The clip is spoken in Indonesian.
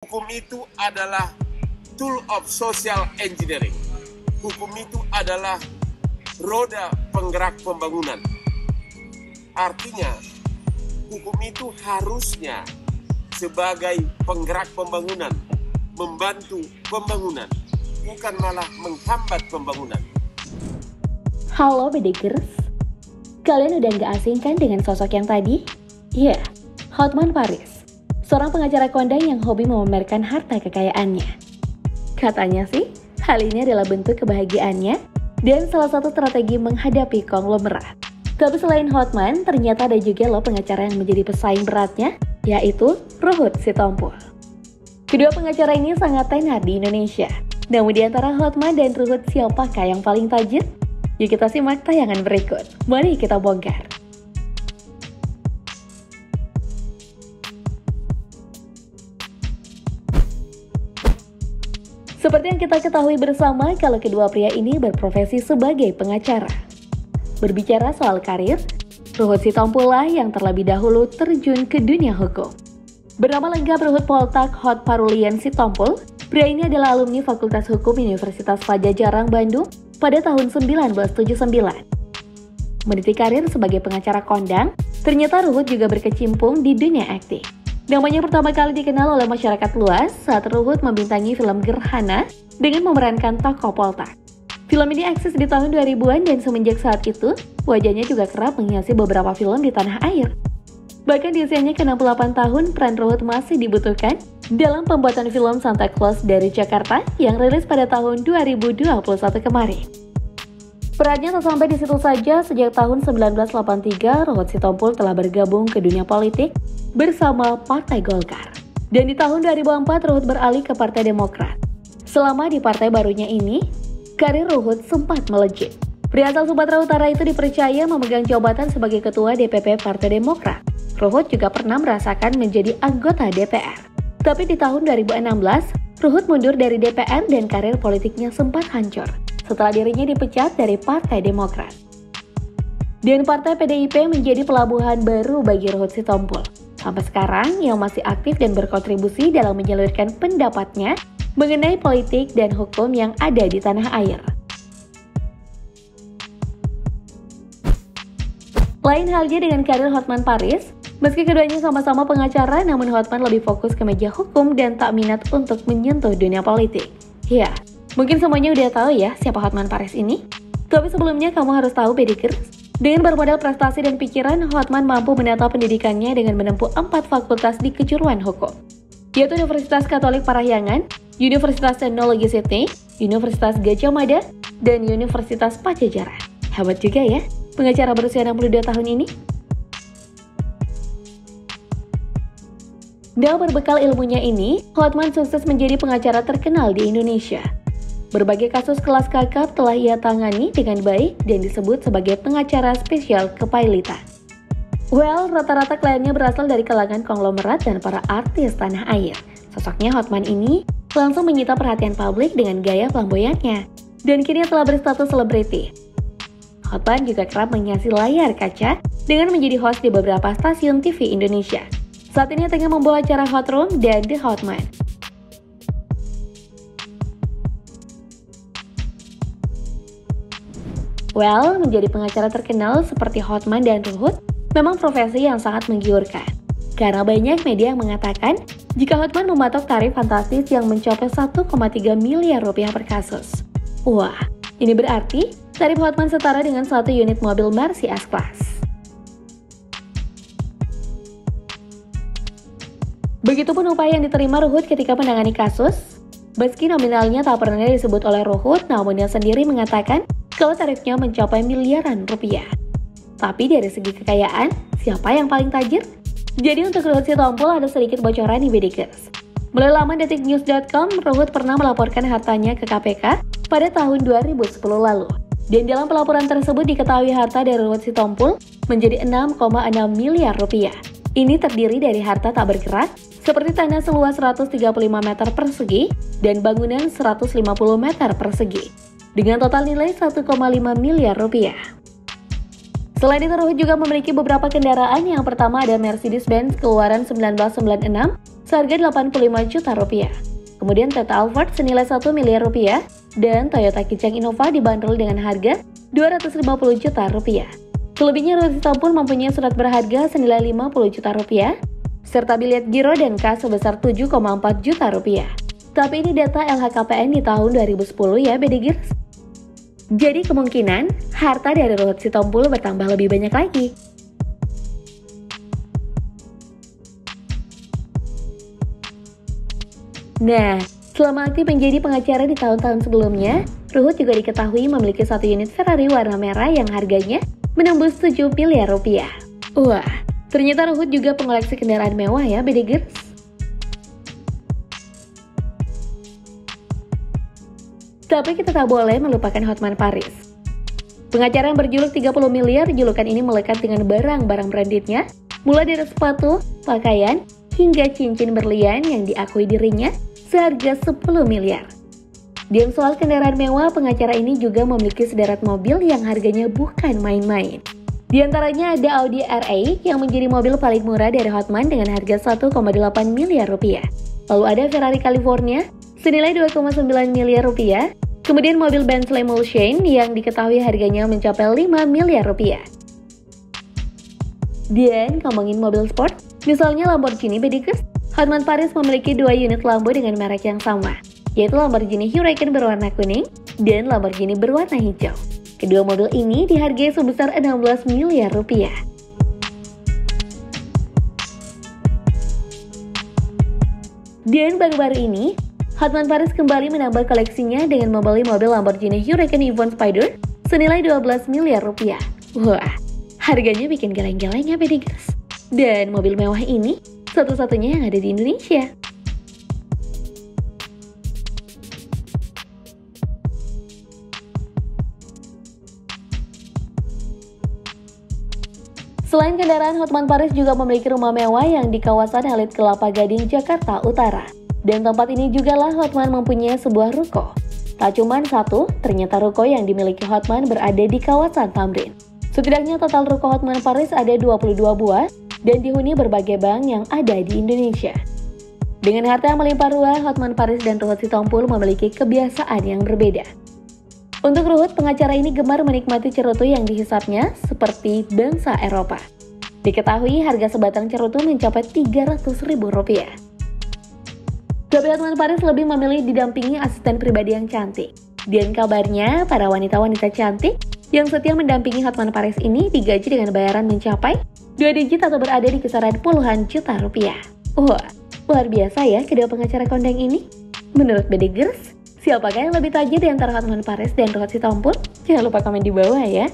Hukum itu adalah tool of social engineering. Hukum itu adalah roda penggerak pembangunan. Artinya, hukum itu harusnya sebagai penggerak pembangunan, membantu pembangunan, bukan malah menghambat pembangunan. Halo Bedekers, kalian udah gak asing kan dengan sosok yang tadi? Iya, Hotman Paris, seorang pengacara kondang yang hobi memamerkan harta kekayaannya. Katanya sih, hal ini adalah bentuk kebahagiaannya dan salah satu strategi menghadapi konglomerat. Tapi selain Hotman, ternyata ada juga loh pengacara yang menjadi pesaing beratnya, yaitu Ruhut Sitompul. Kedua pengacara ini sangat tenar di Indonesia. Namun di antara Hotman dan Ruhut, siapakah yang paling tajir? Yuk kita simak tayangan berikut. Mari kita bongkar. Seperti yang kita ketahui bersama, kalau kedua pria ini berprofesi sebagai pengacara. Berbicara soal karir, Ruhut Sitompul lah yang terlebih dahulu terjun ke dunia hukum. Bernama lengkap Ruhut Poltak Hot Parulian Sitompul, pria ini adalah alumni Fakultas Hukum Universitas Padjadjaran Bandung pada tahun 1979. Meniti karir sebagai pengacara kondang, ternyata Ruhut juga berkecimpung di dunia akting. Namanya pertama kali dikenal oleh masyarakat luas saat Ruhut membintangi film Gerhana dengan memerankan tokoh Poltak. Film ini eksis di tahun 2000-an dan semenjak saat itu, wajahnya juga kerap menghiasi beberapa film di tanah air. Bahkan di usianya ke-68 tahun, peran Ruhut masih dibutuhkan dalam pembuatan film Santa Claus dari Jakarta yang rilis pada tahun 2021 kemarin. Perannya tak sampai di situ saja, sejak tahun 1983, Ruhut Sitompul telah bergabung ke dunia politik bersama Partai Golkar. Dan di tahun 2004, Ruhut beralih ke Partai Demokrat. Selama di partai barunya ini, karir Ruhut sempat melejit. Pria asal Sumatera Utara itu dipercaya memegang jabatan sebagai Ketua DPP Partai Demokrat. Ruhut juga pernah merasakan menjadi anggota DPR. Tapi di tahun 2016, Ruhut mundur dari DPR dan karir politiknya sempat hancur setelah dirinya dipecat dari Partai Demokrat. Dan Partai PDIP menjadi pelabuhan baru bagi Ruhut Sitompul. Sampai sekarang, yang masih aktif dan berkontribusi dalam menyalurkan pendapatnya mengenai politik dan hukum yang ada di tanah air. Lain halnya dengan karir Hotman Paris, meski keduanya sama-sama pengacara, namun Hotman lebih fokus ke meja hukum dan tak minat untuk menyentuh dunia politik. Ya, mungkin semuanya udah tahu ya siapa Hotman Paris ini. Tapi sebelumnya kamu harus tahu Bedekers, dengan bermodal prestasi dan pikiran, Hotman mampu menata pendidikannya dengan menempuh 4 fakultas di kejuruan hukum, yaitu Universitas Katolik Parahyangan, Universitas Teknologi Sydney, Universitas Gadjah Mada, dan Universitas Padjadjaran. Hebat juga ya, pengacara berusia 62 tahun ini. Dengan berbekal ilmunya ini, Hotman sukses menjadi pengacara terkenal di Indonesia. Berbagai kasus kelas kakap telah ia tangani dengan baik dan disebut sebagai pengacara spesial kepailitan. Well, rata-rata kliennya berasal dari kalangan konglomerat dan para artis tanah air. Sosoknya Hotman ini langsung menyita perhatian publik dengan gaya flamboyannya, dan kini telah berstatus selebriti. Hotman juga kerap menghiasi layar kaca dengan menjadi host di beberapa stasiun TV Indonesia. Saat ini tengah membawa acara Hot Room dan The Hotman. Well, menjadi pengacara terkenal seperti Hotman dan Ruhut memang profesi yang sangat menggiurkan. Karena banyak media yang mengatakan jika Hotman mematok tarif fantastis yang mencapai 1,3 miliar rupiah per kasus. Wah, ini berarti tarif Hotman setara dengan 1 unit mobil Mercy S-Class. Begitupun upaya yang diterima Ruhut ketika menangani kasus. Meski nominalnya tak pernah disebut oleh Ruhut, namun dia sendiri mengatakan kalau tarifnya mencapai miliaran rupiah. Tapi dari segi kekayaan, siapa yang paling tajir? Jadi untuk Ruhut Sitompul ada sedikit bocoran di Bedekers. Melalui laman detiknews.com, Ruhut pernah melaporkan hartanya ke KPK pada tahun 2010 lalu. Dan dalam pelaporan tersebut diketahui harta dari Ruhut Sitompul menjadi 6,6 miliar rupiah. Ini terdiri dari harta tak bergerak, seperti tanah seluas 135 meter persegi dan bangunan 150 meter persegi, dengan total nilai 1,5 miliar rupiah. Selain itu, Ruhut juga memiliki beberapa kendaraan. Yang pertama ada Mercedes-Benz keluaran 1996 seharga 85 juta rupiah. Kemudian Toyota Alphard senilai 1 miliar rupiah dan Toyota Kijang Innova dibanderol dengan harga 250 juta rupiah. Selebihnya Ruhut Sitompul mempunyai surat berharga senilai 50 juta rupiah serta bilet giro dan kas sebesar 7,4 juta rupiah. Tapi ini data LHKPN di tahun 2010 ya Bedigers. Jadi kemungkinan harta dari Ruhut Sitompul bertambah lebih banyak lagi. Nah, selama aktif menjadi pengacara di tahun-tahun sebelumnya, Ruhut juga diketahui memiliki satu unit Ferrari warna merah yang harganya menembus 7 miliar rupiah. Wah, ternyata Ruhut juga pengoleksi kendaraan mewah ya Bedigers. Tapi kita tak boleh melupakan Hotman Paris. Pengacara yang berjuluk 30 miliar, julukan ini melekat dengan barang-barang brandednya, mulai dari sepatu, pakaian, hingga cincin berlian yang diakui dirinya seharga 10 miliar. Di soal kendaraan mewah, pengacara ini juga memiliki sederet mobil yang harganya bukan main-main. Di antaranya ada Audi R8 yang menjadi mobil paling murah dari Hotman dengan harga 1,8 miliar rupiah. Lalu ada Ferrari California senilai 2,9 miliar rupiah. Kemudian mobil Bentley Mulsanne yang diketahui harganya mencapai 5 miliar rupiah. Dan ngomongin mobil sport, misalnya Lamborghini Bedigers, Hotman Paris memiliki 2 unit Lambo dengan merek yang sama, yaitu Lamborghini Huracan berwarna kuning dan Lamborghini berwarna hijau. Kedua mobil ini dihargai sebesar 16 miliar rupiah. Dan baru-baru ini, Hotman Paris kembali menambah koleksinya dengan membeli mobil Lamborghini Huracan Evon Spider senilai 12 miliar rupiah. Wah, harganya bikin geleng-geleng ya Bedigers. Dan mobil mewah ini satu-satunya yang ada di Indonesia. Selain kendaraan, Hotman Paris juga memiliki rumah mewah yang di kawasan elit Kelapa Gading, Jakarta Utara. Dan tempat ini jugalah Hotman mempunyai sebuah ruko. Tak cuma satu, ternyata ruko yang dimiliki Hotman berada di kawasan Tamrin. Setidaknya total ruko Hotman Paris ada 22 buah dan dihuni berbagai bank yang ada di Indonesia. Dengan harta yang melimpah ruah, Hotman Paris dan Ruhut Sitompul memiliki kebiasaan yang berbeda. Untuk Ruhut, pengacara ini gemar menikmati cerutu yang dihisapnya seperti bangsa Eropa. Diketahui harga sebatang cerutu mencapai Rp300.000. Tapi Hotman Paris lebih memilih didampingi asisten pribadi yang cantik. Dan kabarnya, para wanita-wanita cantik yang setia mendampingi Hotman Paris ini digaji dengan bayaran mencapai 2 digit atau berada di kisaran puluhan juta rupiah. Wah, luar biasa ya kedua pengacara kondang ini. Menurut Bedigers, siapakah yang lebih tajir di antara Hotman Paris dan Ruhut Sitompul? Jangan lupa komen di bawah ya.